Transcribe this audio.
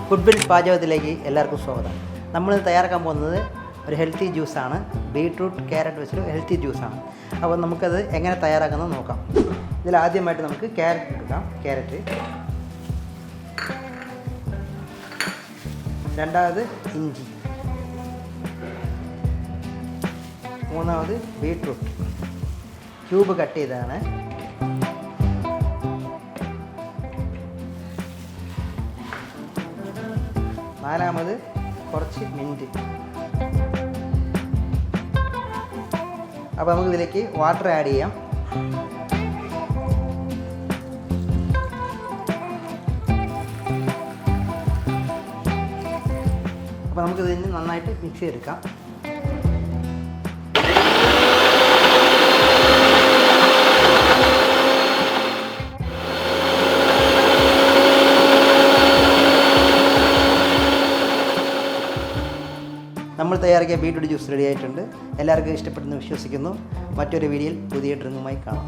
ഫുഡ്ബിൽ പാചകത്തിലേക്ക് എല്ലാവർക്കും സ്വാഗതം. നമ്മൾ തയ്യാറാക്കാൻ പോകുന്നത് ഒരു ഹെൽത്തി ജ്യൂസാണ്. ബീട്രൂട്ട് ക്യാരറ്റ് വെച്ചൊരു ഹെൽത്തി ജ്യൂസാണ്. അപ്പോൾ നമുക്കത് എങ്ങനെ തയ്യാറാക്കുന്നത് നോക്കാം. ഇതിൽ ആദ്യമായിട്ട് നമുക്ക് ക്യാരറ്റ് എടുക്കാം. ക്യാരറ്റ്, രണ്ടാമത് ഇഞ്ചി, മൂന്നാമത് ബീട്രൂട്ട് ക്യൂബ് കട്ട് ചെയ്തതാണ്, നാലാമത് കുറച്ച് മിൻറ്റ്. അപ്പോൾ നമുക്കിതിലേക്ക് വാട്ടർ ആഡ് ചെയ്യാം. അപ്പോൾ നമുക്കിതിന് നന്നായിട്ട് മിക്സ് ചെയ്തെടുക്കാം. നമ്മൾ തയ്യാറാക്കിയ ബീട്രൂട്ട് ജ്യൂസ് റെഡി ആയിട്ടുണ്ട്. എല്ലാവർക്കും ഇഷ്ടപ്പെട്ടെന്ന് വിശ്വസിക്കുന്നു. മറ്റൊരു വീഡിയോയിൽ പുതിയ ഡ്രിങ്കുമായി കാണാം.